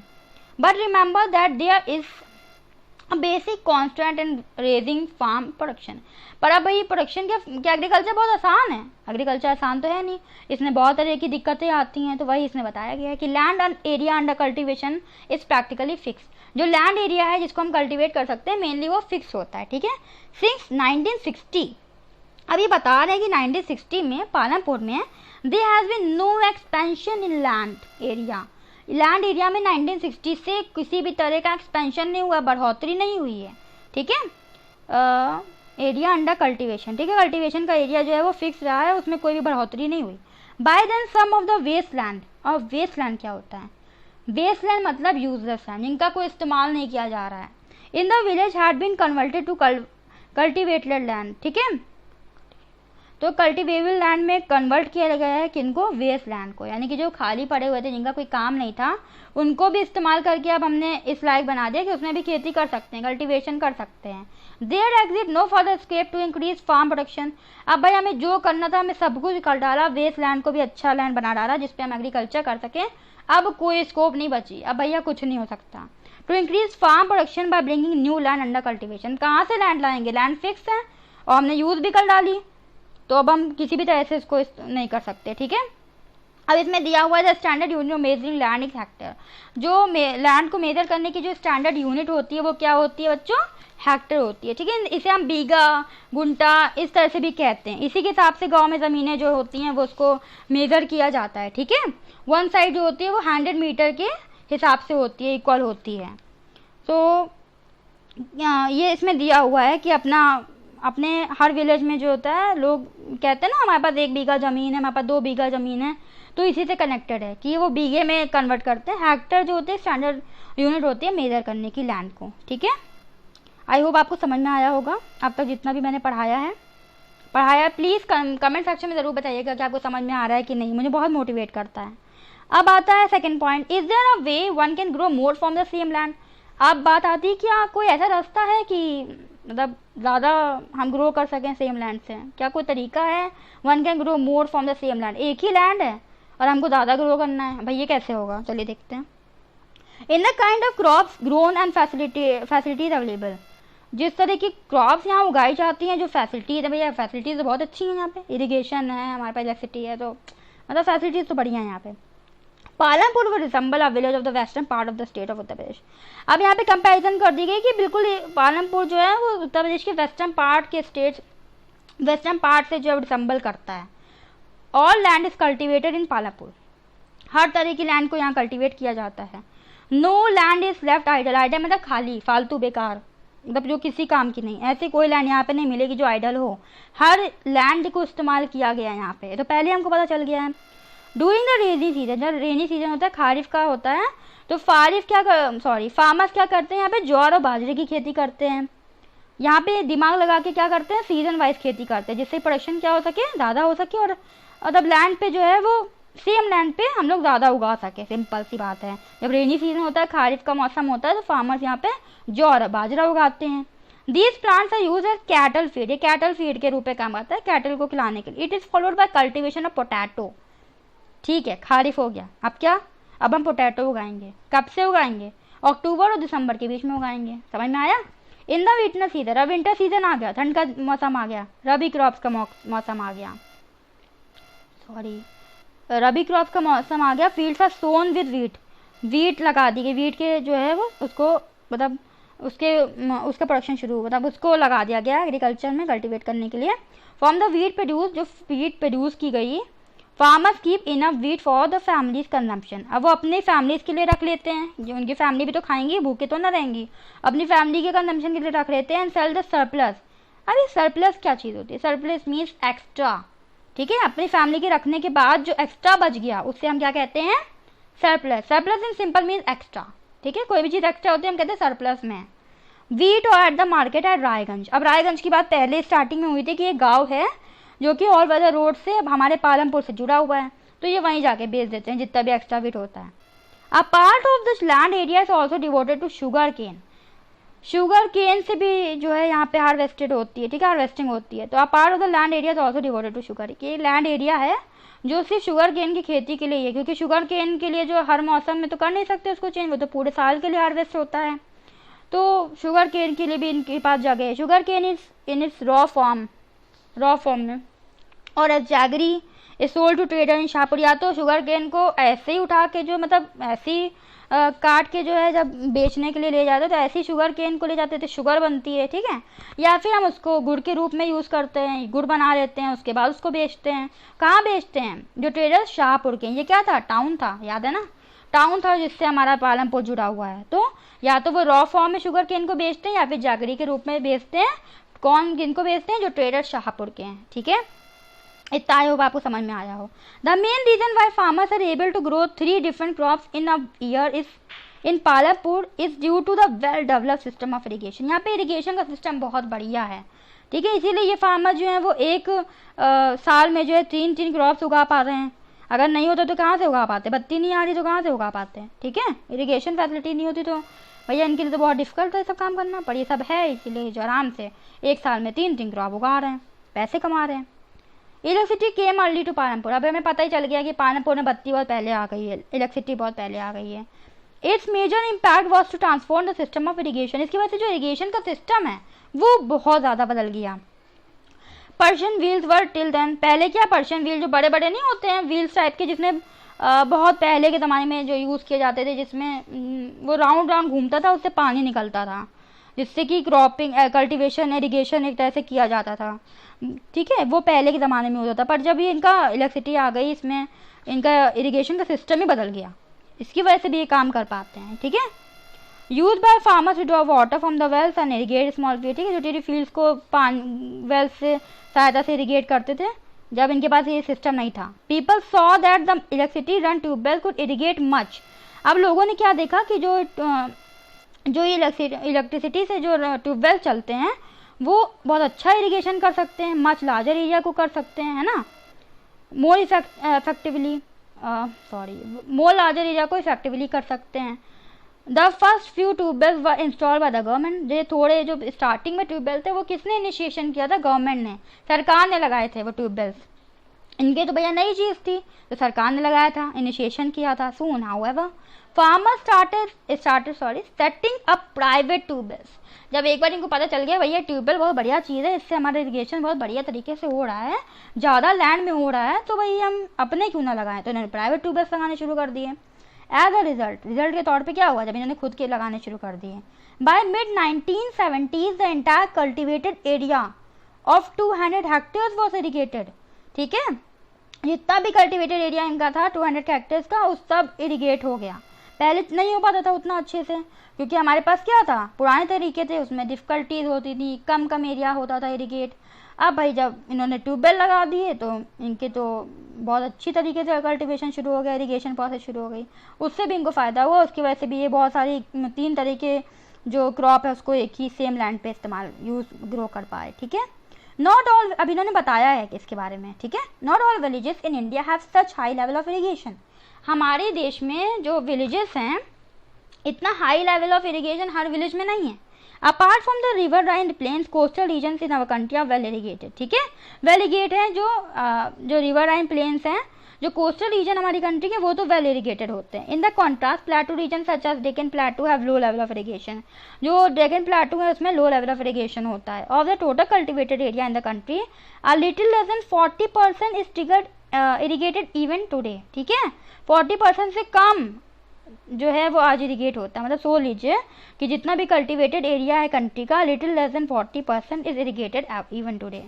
But remember that there is a basic constant in raising farm production. पर अब भाई प्रोडक्शन क्या एग्रीकल्चर बहुत आसान है, एग्रीकल्चर आसान तो है नहीं, इसमें बहुत तरह की दिक्कतें आती हैं। तो वही इसमें बताया गया है कि land and area under cultivation is practically fix. जो लैंड एरिया है जिसको हम कल्टिवेट कर सकते हैं मेनली वो फिक्स होता है, ठीक है। सिंस 1960, अभी बता रहे हैं कि 1960 में पालमपुर में there has been no expansion in land area. Land area में 1960 से किसी भी तरह का एक्सपेंशन नहीं हुआ, बढ़ोतरी नहीं हुई है, ठीक है। एरिया अंडर कल्टीवेशन, ठीक है, कल्टीवेशन का एरिया जो है वो फिक्स रहा है, उसमें कोई भी बढ़ोतरी नहीं हुई। By then some of the waste land, और वेस्ट लैंड क्या होता है, वेस्ट लैंड मतलब यूजलेस लैंड, जिनका कोई इस्तेमाल नहीं किया जा रहा है। In the village had been converted to cultivated land, ठीक है। तो कल्टिवेबल लैंड में कन्वर्ट किया गया है किनको, वेस्ट लैंड को, यानी कि जो खाली पड़े हुए थे, जिनका कोई काम नहीं था, उनको भी इस्तेमाल करके अब हमने इस लायक बना दिया कि उसमें भी खेती कर सकते हैं, कल्टीवेशन कर सकते हैं। There exist no further scope to increase farm production. अब भाई हमें जो करना था हमें सब कुछ कर डाला, वेस्ट लैंड को भी अच्छा लैंड बना डाला जिसपे हम एग्रीकल्चर कर सकें, अब कोई स्कोप नहीं बची, अब भैया कुछ नहीं हो सकता। To increase farm production by bringing new land under cultivation, कहाँ से लैंड लाएंगे, लैंड फिक्स है और हमने यूज भी कर डाली, तो अब हम किसी भी तरह से इसको नहीं कर सकते, ठीक है। अब इसमें दिया हुआ है standard unit of measuring land is hectare. जो लैंड को मेजर करने की जो स्टैंडर्ड यूनिट होती है वो क्या होती है बच्चों, हेक्टेयर होती है, ठीक है। इसे हम बीघा, गुंटा इस तरह से भी कहते हैं। इसी के हिसाब से गांव में ज़मीनें जो होती हैं वो उसको मेजर किया जाता है, ठीक है। वन साइड जो होती है वो 100 मीटर के हिसाब से होती है, इक्वल होती है। तो ये इसमें दिया हुआ है कि अपने हर विलेज में जो होता है, लोग कहते हैं ना हमारे पास 1 बीघा ज़मीन है, हमारे पास 2 बीघा ज़मीन है, तो इसी से कनेक्टेड है कि वो बीघे में कन्वर्ट करते हैं। हेक्टेयर जो होते हैं स्टैंडर्ड यूनिट होती है मेजर करने की लैंड को, ठीक है। आई होप आपको समझ में आया होगा अब तक जितना भी मैंने पढ़ाया है। प्लीज़ कमेंट सेक्शन में ज़रूर बताइएगा कि आपको समझ में आ रहा है कि नहीं, मुझे बहुत मोटिवेट करता है। अब आता है second point, is there a way one can grow more from the same land. अब बात आती है क्या कोई ऐसा रास्ता है कि मतलब ज़्यादा हम ग्रो कर सकें सेम लैंड से, क्या कोई तरीका है, one can grow more from the same land, एक ही लैंड है और हमको ज़्यादा ग्रो करना है, भाई ये कैसे होगा, चलिए देखते हैं। In the kind of crops grown and facilities available, जिस तरह की क्रॉप्स यहाँ उगाई जाती हैं, जो फैसिलिटीज है, भैया फैसिलिटीज़ तो बहुत अच्छी हैं यहाँ पे, इरिगेशन है, हमारे पास इलेक्ट्रिसिटी है, तो मतलब फैसिलिटीज़ तो बढ़िया है यहाँ पे। पालमपुर वो resemble a village of the western part of the state of Uttar Pradesh. अब यहाँ पे कंपैरिजन कर दी गई कि बिल्कुल पालमपुर जो है वो उत्तर प्रदेश के वेस्टर्न पार्ट से जो है रिसेंबल करता है। All land is cultivated in Palampur, हर तरह की लैंड को यहाँ कल्टिवेट किया जाता है। No land is left idle, idle मतलब खाली, फालतू, बेकार, मतलब जो किसी काम की नहीं, ऐसी कोई लैंड यहाँ पे नहीं मिलेगी जो आइडल हो, हर लैंड को इस्तेमाल किया गया है यहाँ पे, तो पहले हमको पता चल गया है। डूरिंग द रेनी सीजन, जब रेनी सीजन होता है, खारिफ का होता है, तो फार्मर्स क्या करते हैं यहाँ पे, ज्वार और बाजरे की खेती करते हैं। यहाँ पे दिमाग लगा के क्या करते हैं, सीजन वाइज खेती करते हैं, जिससे प्रोडक्शन क्या हो सके, ज़्यादा हो सके, और मतलब लैंड पे जो है वो सेम लैंड पे हम लोग ज़्यादा उगा सके, सिंपल सी बात है। जब रेनी सीजन होता है, खारिफ का मौसम होता है, तो फार्मर्स यहाँ पे ज्वार और बाजरा उगाते हैं। These plants are use as cattle feed, ये कैटल फीड के रूप में काम आता है, कैटल को खिलाने के लिए। It is followed by cultivation of potato. ठीक है, खारिफ हो गया। अब क्या, अब हम पोटैटो उगाएंगे। कब से उगाएंगे? अक्टूबर और दिसंबर के बीच में उगाएंगे। समझ में आया? इन द विंटर सीजन, अब विंटर सीजन आ गया, ठंड का मौसम आ गया, रबी क्रॉप्स का मौसम आ गया, सॉरी रबी क्रॉप्स का मौसम आ गया। Fields are sown with wheat, wheat लगा दी गई, वीट के जो है वो उसको मतलब उसका प्रोडक्शन शुरू, मतलब उसको लगा दिया गया एग्रीकल्चर में कल्टीवेट करने के लिए। फ्रॉम द वीट प्रोड्यूस, जो वीट प्रोड्यूस की गई, farmers keep enough wheat for the families consumption. अब वो अपनी फैमिलीज के लिए रख लेते हैं, जो उनकी फैमिली भी तो खाएंगी, भूखे तो ना रहेंगी, अपनी फैमिली के कंजम्पशन के लिए रख लेते हैं। And sell the surplus. अब ये सरप्लस क्या चीज़ होती है? Surplus means extra. ठीक है, अपनी फैमिली के रखने के बाद जो एक्स्ट्रा बच गया उससे हम क्या कहते हैं? Surplus. Surplus in simple means extra. ठीक है, कोई भी चीज़ एक्स्ट्रा होती है हम कहते हैं सरप्लस में। वीट और at the market at Raiganj. अब रायगंज की बात पहले स्टार्टिंग में हुई थी कि ये गाँव है जो कि ऑल वेदर रोड से हमारे पालमपुर से जुड़ा हुआ है, तो ये वहीं जाके बेच देते हैं जितना भी एक्स्ट्रा वीट होता है। A part of this land area is also devoted to sugarcane. Sugarcane से भी जो है यहाँ पे हार्वेस्टेड होती है। ठीक है, हार्वेस्टिंग होती है। तो a part of the land area is also devoted to sugar. ये लैंड एरिया है जो सिर्फ शुगर केन की खेती के लिए है, क्योंकि शुगर केन के लिए जो हर मौसम में तो कर नहीं सकते उसको चेंज, वो तो पूरे साल के लिए हार्वेस्ट होता है। तो शुगर केन के लिए भी इनके पास जगह है। Sugarcane is in its raw form में, और as jaggery is sold to trader in Shahpur. या तो शुगर केन को ऐसे ही उठा के जो मतलब ऐसे ही काट के जो है जब बेचने के लिए ले जाते तो ऐसी शुगर केन को ले जाते थे, शुगर बनती है। ठीक है, या फिर हम उसको गुड़ के रूप में यूज़ करते हैं, गुड़ बना लेते हैं, उसके बाद उसको बेचते हैं। कहाँ बेचते हैं? जो ट्रेडर शाहपुर के, ये क्या था? टाउन था, याद है ना? टाउन था जिससे हमारा पालमपुर जुड़ा हुआ है। तो या तो वो रॉ फॉर्म में शुगर केन को बेचते हैं या फिर जागरी के रूप में बेचते हैं। कौन किनको बेचते हैं? जो ट्रेडर शाहपुर के हैं। ठीक है, इतना आई होप आपको समझ में आया हो। The main reason why farmers are able to grow 3 different crops in a year is in Palampur is due to the well developed system of irrigation. यहाँ पे इरिगेशन का सिस्टम बहुत बढ़िया है। ठीक है, इसीलिए ये फार्मर जो है वो एक साल में जो है 3 क्रॉप्स उगा पा रहे हैं। अगर नहीं होता तो कहाँ से उगा पाते? बत्ती नहीं आ रही तो कहाँ से उगा पाते हैं? ठीक है, इरिगेशन फैसिलिटी नहीं होती तो भैया इनके लिए तो बहुत डिफिकल्ट है सब काम करना, पर ये सब है इसीलिए जो आराम से एक साल में 3 क्रॉप उगा रहे हैं, पैसे कमा रहे हैं। Electricity came early to Palampur. अब हमें पता ही चल गया कि पालमपुर में बत्ती बहुत पहले आ गई है, इलेक्ट्रिसिटी बहुत पहले आ गई है। Its major impact was to transform the system of irrigation. इसकी वजह से जो इरिगेशन का सिस्टम है वो बहुत ज़्यादा बदल गया। पर्शियन व्हील्स वर टिल देन, पहले क्या पर्शियन व्हील जो बड़े बड़े नहीं होते हैं व्हील्स टाइप के, जिसमें बहुत पहले के ज़माने में जो यूज़ किए जाते थे, जिसमें वो राउंड राउंड घूमता था, उससे पानी निकलता था, जिससे कि क्रॉपिंग कल्टीवेशन इरिगेशन एक तरह से किया जाता था। ठीक है, वो पहले के ज़माने में होता था, पर जब ये इनका इलेक्ट्रिसिटी आ गई इसमें इनका इरिगेशन का सिस्टम ही बदल गया, इसकी वजह से भी ये काम कर पाते हैं। ठीक है, use by farmers to draw water from the wells and irrigate small field. ठीक है, छोटी छोटी फील्ड्स को वेल्स से सहायता से इरिगेट करते थे जब इनके पास ये सिस्टम नहीं था। People saw that the electricity run tubewell could irrigate much. अब लोगों ने क्या देखा कि जो इलेक्ट्रिसिटी से जो ट्यूबवेल चलते हैं वो बहुत अच्छा इरिगेशन कर सकते हैं, मच लार्जर एरिया को कर सकते हैं, है ना, मोर लार्जर एरिया को इफेक्टिवली कर सकते हैं। The first few tube wells were install by the government. जो थोड़े जो स्टार्टिंग में ट्यूबवेल थे वो किसने इनिशिएशन किया था? गवर्नमेंट ने, सरकार ने लगाए थे वो ट्यूबवेल्स। इनके तो भैया नई चीज़ थी तो सरकार ने लगाया था, इनिशिएशन किया था। Soon however farmer started setting up private tubewells. जब एक बार इनको पता चल गया भैया ट्यूबवेल बहुत बढ़िया चीज़ है, इससे हमारा इरिगेशन बहुत बढ़िया तरीके से हो रहा है, ज़्यादा लैंड में हो रहा है, तो भाई हम अपने क्यों ना लगाएं, तो इन्होंने प्राइवेट ट्यूबवेल्स लगाने शुरू कर दिए। एज अ रिजल्ट के तौर पे क्या हुआ जब इन्होंने खुद के लगाने शुरू कर दिए? By mid 1970s the entire cultivated area of 200 hectares was irrigated. ठीक है, जितना भी कल्टिवेटेड एरिया इनका था 200 हेक्टेयर्स का, उस सब इरिगेट हो गया। पहले नहीं हो पाता था उतना अच्छे से, क्योंकि हमारे पास क्या था, पुराने तरीके थे, उसमें डिफ़िकल्टीज होती थी, कम एरिया होता था इरिगेट। अब भाई जब इन्होंने ट्यूबवेल लगा दिए तो इनके तो बहुत अच्छी तरीके से कल्टीवेशन शुरू हो गया, इरिगेशन प्रोसेस शुरू हो गई, उससे भी इनको फ़ायदा हुआ। उसकी वजह से भी ये बहुत सारी 3 तरह के जो क्रॉप है उसको एक ही सेम लैंड पे ग्रो कर पाए। ठीक है, नॉट ऑल, अब इन्होंने बताया है कि इसके बारे में। ठीक है, not all villages in India have such high level of irrigation. हमारे देश में जो विलेजेस हैं इतना हाई लेवल ऑफ इरिगेशन हर विलेज में नहीं है। Apart from the riverine plains coastal region in our country are well irrigated, ठीक है, वेल इरिगेटेड है जो रिवर राइन प्लेन्स हैं, जो कोस्टल रीजन हमारी कंट्री के वो तो वेल इरिगेटेड होते हैं। In the contrast plateau region such as Deccan plateau have low level of irrigation, जो डेक्कन प्लेटू है उसमें लो लेवल ऑफ इरिगेशन होता है। Of the total cultivated area in the country a little less than 40% is triggered irrigated even today, ठीक है, 40% से कम जो है वो आज इरिगेट होता है। मतलब सोच लीजिए कि जितना भी कल्टिवेटेड एरिया है कंट्री का, little less than 40% is irrigated even today,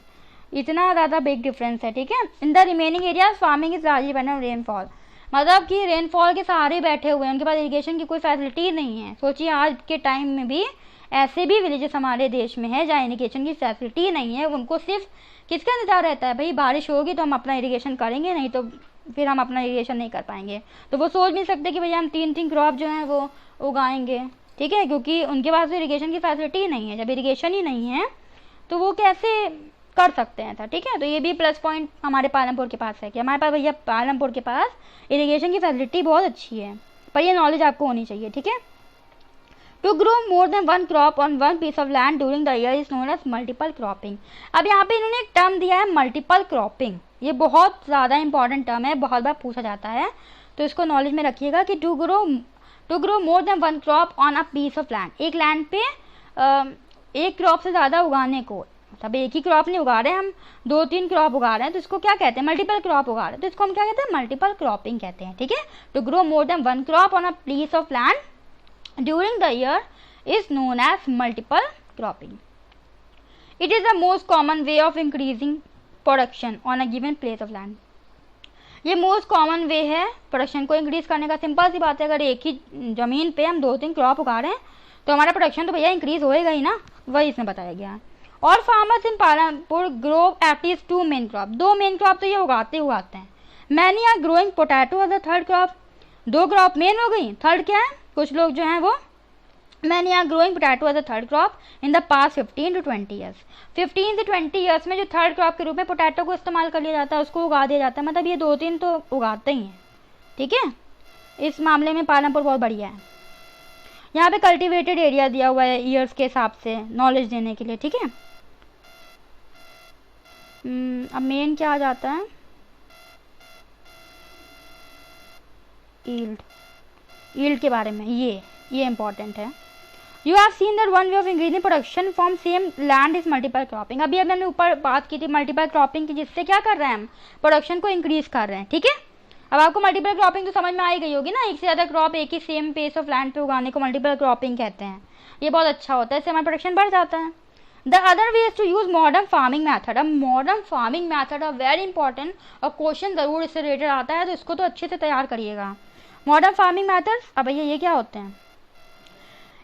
इतना ज़्यादा बिग डिफरेंस है, ठीक है। In the remaining area farming is largely dependent on rainfall, मतलब कि रेनफॉल के सहारे बैठे हुए हैं, उनके पास इरिगेशन की कोई फैसिलिटी नहीं है। सोचिए आज के टाइम में भी ऐसे भी विलेजेस हमारे देश में है जहाँ इरिगेशन की फैसिलिटी नहीं है, उनको सिर्फ किसका इंतजार रहता है, भाई बारिश होगी तो हम अपना इरिगेशन करेंगे, नहीं तो फिर हम अपना इरिगेशन नहीं कर पाएंगे। तो वो सोच नहीं सकते कि भैया हम 3 क्रॉप जो हैं वो उगाएंगे, ठीक है, क्योंकि उनके पास इरिगेशन की फैसिलिटी ही नहीं है। जब इरिगेशन ही नहीं है तो वो कैसे कर सकते हैं था, ठीक है। तो ये भी प्लस पॉइंट हमारे पालमपुर के पास है कि हमारे पास भैया पालमपुर के पास इरिगेशन की फैसिलिटी बहुत अच्छी है, पर ये नॉलेज आपको होनी चाहिए, ठीक है। To grow more than 1 crop on 1 piece of land during the year is known as multiple cropping. अब यहाँ पे इन्होंने एक टर्म दिया है मल्टीपल क्रॉपिंग, ये बहुत ज़्यादा इंपॉर्टेंट टर्म है, बहुत बार पूछा जाता है, तो इसको नॉलेज में रखिएगा कि to grow more than 1 crop on a piece of land, एक लैंड पे एक क्रॉप से ज़्यादा उगाने को, मतलब एक ही क्रॉप नहीं उगा रहे हम, 2-3 क्रॉप उगा रहे हैं, तो इसको क्या कहते हैं, मल्टीपल क्रॉप उगा रहे हैं, तो इसको हम क्या कहते हैं, मल्टीपल क्रॉपिंग कहते हैं, ठीक है। To grow more than 1 crop on a piece of land during the year is known as multiple cropping. It is the most common way of increasing production on a given place of land. ये most common वे है production को increase करने का। Simple सी बात है, अगर एक ही जमीन पे हम 2-3 क्रॉप उगा रहे हैं तो हमारा प्रोडक्शन तो भैया इंक्रीज होएगा ही ना, वही इसमें बताया गया है। और farmers in Palampur grow at least 2 main crop, 2 main crop तो ये उगाते हैं। Many are growing potato as the third crop, 2 crop main हो गई, थर्ड क्या है, कुछ लोग जो हैं वो many are growing potato as a third crop in the past 15 to 20 years. 15 से 20 ईयर्स में जो थर्ड क्रॉप के रूप में पोटैटो को इस्तेमाल कर लिया जाता है, उसको उगा दिया जाता है, मतलब ये 2-3 तो उगाते ही हैं, ठीक है। इस मामले में पालमपुर बहुत बढ़िया है। यहाँ पे कल्टिवेटेड एरिया दिया हुआ है ईयर्स के हिसाब से नॉलेज देने के लिए, ठीक है। अब मेन क्या आ जाता है, यील्ड के बारे में, ये इंपॉर्टेंट है। You have seen that one way of increasing production from same land is multiple cropping. अभी हमने ऊपर बात की थी मल्टीपल क्रॉपिंग की, जिससे क्या कर रहे हैं हम, प्रोडक्शन को इंक्रीज कर रहे हैं, ठीक है। अब आपको मल्टीपल क्रॉपिंग तो समझ में आ ही गई होगी ना, एक से ज़्यादा क्रॉप एक ही सेम पेस ऑफ लैंड पे उगाने को मल्टीपल क्रॉपिंग कहते हैं। ये बहुत अच्छा होता है, इससे हमारा प्रोडक्शन बढ़ जाता है। The other way is to use modern farming method. अब modern farming method are very important, और क्वेश्चन ज़रूर इससे रिलेटेड आता है, तो इसको तो अच्छे से तैयार करिएगा। मॉडर्न फार्मिंग मैथड्स, अब भैया ये क्या होते हैं,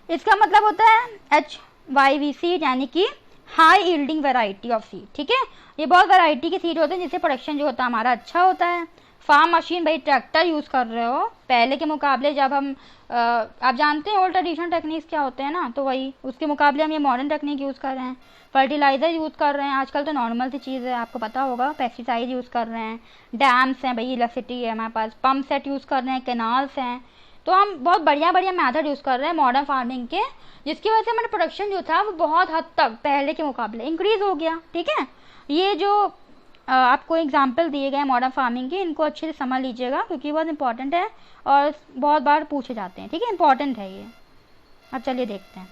इसका मतलब होता है HYV सीड, यानी कि high yielding variety of seed, ठीक है। ये बहुत वैरायटी के सीड होते हैं जिससे प्रोडक्शन जो होता है हमारा अच्छा होता है। फार्म मशीन, भाई ट्रैक्टर यूज़ कर रहे हो, पहले के मुकाबले जब हम आप जानते हैं ओल्ड ट्रेडिशनल टेक्निक्स क्या होते हैं ना, तो वही उसके मुकाबले हम ये मॉडर्न टेक्निक यूज़ कर रहे हैं। फर्टिलाइज़र यूज़ कर रहे हैं, आजकल तो नॉर्मल सी चीज़ है, आपको पता होगा। पेस्टिसाइड यूज़ कर रहे हैं, डैम्स हैं, भाई इलेक्ट्रिसिटी है हमारे पास, पम्प सेट यूज़ कर रहे हैं, कैनाल्स हैं, तो हम बहुत बढ़िया मेथड यूज़ कर रहे हैं मॉडर्न फार्मिंग के, जिसकी वजह से हमारा प्रोडक्शन जो था वो बहुत हद तक पहले के मुकाबले इंक्रीज हो गया, ठीक है। ये जो आपको एग्जाम्पल दिए गए मॉडर्न फार्मिंग के, इनको अच्छे से समझ लीजिएगा क्योंकि बहुत इंपॉर्टेंट है और बहुत बार पूछे जाते हैं, ठीक है, इंपॉर्टेंट है ये। अब चलिए देखते हैं।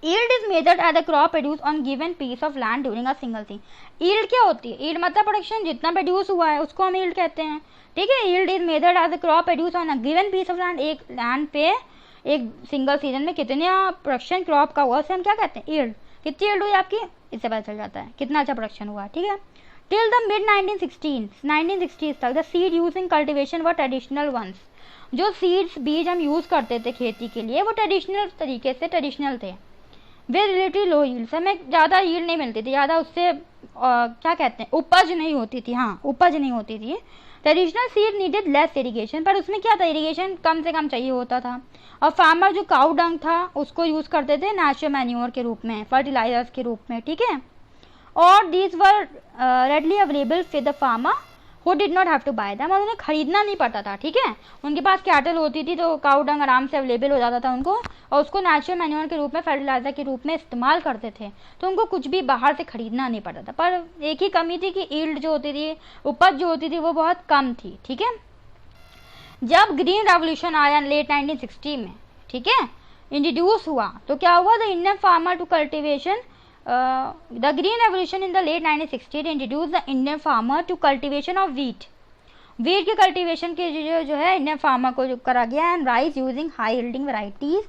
Yield is measured as the crop produced on given piece of land during a single thing. Yield क्या होती है, yield मतलब प्रोडक्शन जितना प्रोड्यूस हुआ है उसको हम yield कहते हैं, ठीक है। Yield is measured as the crop produced on a given piece of land, एक लैंड पे एक सिंगल सीजन में कितने प्रोडक्शन क्रॉप का हुआ, उसे हम क्या कहते हैं, yield। कितनी yield हुई आपकी, इससे पता चल जाता है कितना अच्छा प्रोडक्शन हुआ, ठीक है। Till the mid 1960s तक the seed used in cultivation were traditional ones. जो सीड्स बीज हम यूज़ करते थे खेती के लिए वो ट्रेडिशनल तरीके से ट्रेडिशनल थे। वे रिलेटिव लो यील्ड, हमें ज़्यादा यील्ड नहीं मिलती थी, ज़्यादा उससे क्या कहते हैं, उपज नहीं होती थी, हाँ उपज नहीं होती थी। Traditional seed needed less irrigation, पर उसमें क्या था, इरिगेशन कम से कम चाहिए होता था। और फार्मर जो काऊ डंग था उसको यूज़ करते थे नेचुरल मैन्योर के रूप में, फर्टिलाइजर्स के रूप में, ठीक है। और these were readily available for the farmer who did not have to buy them, और उन्हें खरीदना नहीं पड़ता था, ठीक है। उनके पास कैटल होती थी तो काऊ डंग आराम से अवेलेबल हो जाता था उनको, और उसको नेचुरल मैन्योर के रूप में, फर्टिलाइजर के रूप में इस्तेमाल करते थे, तो उनको कुछ भी बाहर से खरीदना नहीं पड़ता था। पर एक ही कमी थी कि ईल्ड जो होती थी, उपज जो होती थी, वो बहुत कम थी, ठीक है। जब ग्रीन रेवोल्यूशन आया लेट 1960 में, ठीक है, इंट्रोड्यूस हुआ, तो क्या हुआ, the Indian farmer to cultivation, the green revolution in the late 1960 introduce the Indian farmer to cultivation of wheat के कल्टिवेशन के जो है इंडियन फार्मर को जो करा गया, and rice using high yielding varieties,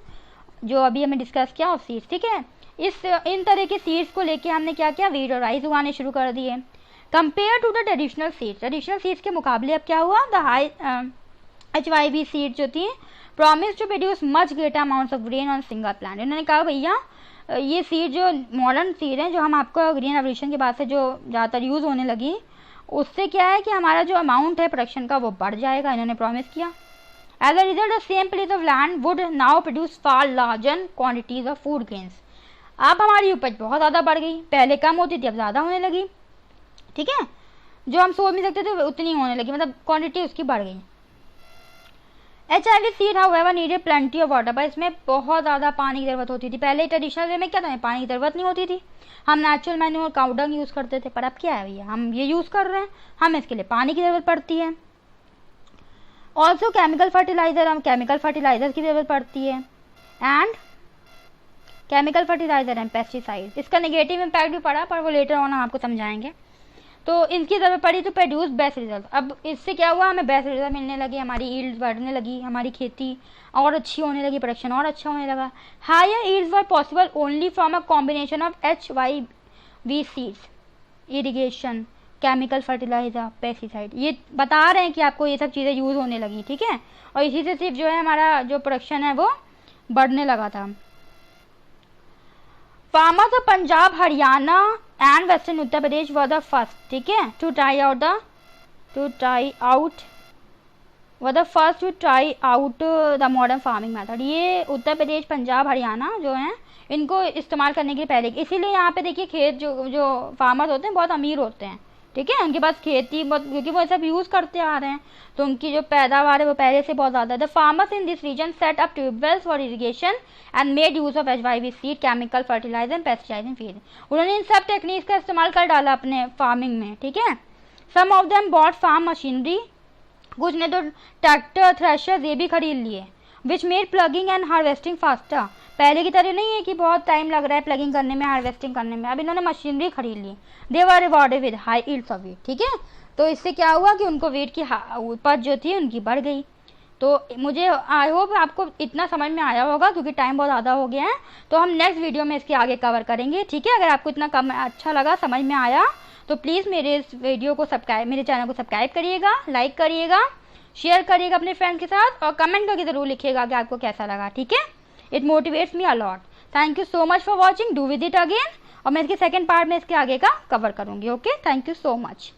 जो अभी हमें डिस्कस किया, ऑफ सीड्स, ठीक है। इन तरह के सीड्स को लेके हमने क्या किया, वीट और राइस उगाने शुरू कर दिए। Compare to the traditional seeds के मुकाबले अब क्या हुआ, द हाई HYV सीड जो थी promise to produce much greater amounts of grain on single plant. इन्होंने कहा भैया ये सीड जो मॉडर्न सीड है, जो हम आपको ग्रीन रेवोल्यूशन के बाद से जो ज़्यादातर यूज़ होने लगी, उससे क्या है कि हमारा जो अमाउंट है प्रोडक्शन का वो बढ़ जाएगा, इन्होंने प्रॉमिस किया। As a result the same place of land would now produce far larger quantities of food grains. अब हमारी उपज बहुत ज़्यादा बढ़ गई, पहले कम होती थी अब ज़्यादा होने लगी, ठीक है। जो हम सोच नहीं सकते थे उतनी होने लगी, मतलब क्वान्टिटी उसकी बढ़ गई। HIV seed however needed plenty of water, पर इसमें बहुत ज़्यादा पानी की ज़रूरत होती थी। पहले ट्रेडिशनल वे में क्या था, पानी की ज़रूरत नहीं होती थी, हम नेचुरल मैन्योर काऊ डंग यूज़ करते थे। पर अब क्या है भैया, हम ये यूज़ कर रहे हैं, हमें इसके लिए पानी की ज़रूरत पड़ती है। ऑल्सो केमिकल फर्टिलाइज़र, हम केमिकल फर्टिलाइज़र की ज़रूरत पड़ती है, and chemical fertiliser and pesticide. इसका नेगेटिव इम्पैक्ट भी पड़ा, पर वो लेटर ऑन हम आपको समझाएंगे। तो इनकी ज़रूरत पड़ी तो प्रोड्यूस बेस्ट रिजल्ट। अब इससे क्या हुआ, हमें बेस्ट रिजल्ट मिलने लगे, हमारी ईल्ड बढ़ने लगी, हमारी खेती और अच्छी होने लगी, प्रोडक्शन और अच्छा होने लगा। Higher yields were possible only from a combination of HYV seeds, irrigation, chemical fertiliser, pesticide. ये बता रहे हैं कि आपको ये सब चीज़ें यूज़ होने लगी, ठीक है, और इसी से सिर्फ जो है हमारा जो प्रोडक्शन है वो बढ़ने लगा था। Farmers of Punjab, Haryana and western Uttar Pradesh were the first, ठीक है, to try out the modern farming method. ये उत्तर प्रदेश, पंजाब, हरियाणा जो हैं, इनको इस्तेमाल करने के लिए पहले, इसीलिए यहाँ पे देखिए खेत जो फार्मर्स होते हैं बहुत अमीर होते हैं, ठीक है, उनके पास खेती बहुत, क्योंकि वो सब यूज़ करते आ रहे हैं, तो उनकी जो पैदावार है वो पहले से बहुत ज़्यादा है। The farmers in this region set up tubewells for irrigation and made use of HYV seed, chemical fertiliser and pesticide and feed. उन्होंने इन सब टेक्निक्स का इस्तेमाल कर डाला अपने फार्मिंग में, ठीक है। Some of them bought farm machinery, कुछ ने तो ट्रैक्टर, थ्रेशर ये भी खरीद लिए, which made ploughing and harvesting faster. पहले की तरह नहीं है कि बहुत टाइम लग रहा है प्लगिंग करने में, हार्वेस्टिंग करने में, अब इन्होंने मशीनरी खरीद ली। They were rewarded with high yields of wheat, ठीक है। तो इससे क्या हुआ कि उनको वीट की उपज जो थी उनकी बढ़ गई। तो मुझे आई होप आपको इतना समझ में आया होगा, क्योंकि टाइम बहुत ज़्यादा हो गया है, तो हम नेक्स्ट वीडियो में इसके आगे कवर करेंगे, ठीक है। अगर आपको इतना कम अच्छा लगा, समझ में आया, तो प्लीज़ मेरे इस वीडियो को मेरे चैनल को सब्सक्राइब करिएगा, लाइक करिएगा, शेयर करिएगा अपने फ्रेंड के साथ, और कमेंट करके ज़रूर लिखिएगा कि आपको कैसा लगा, ठीक है। It motivates me a lot. Thank you so much for watching, do with it again, और मैं इसके सेकेंड पार्ट में इसके आगे का कवर करूँगी, okay. Thank you so much.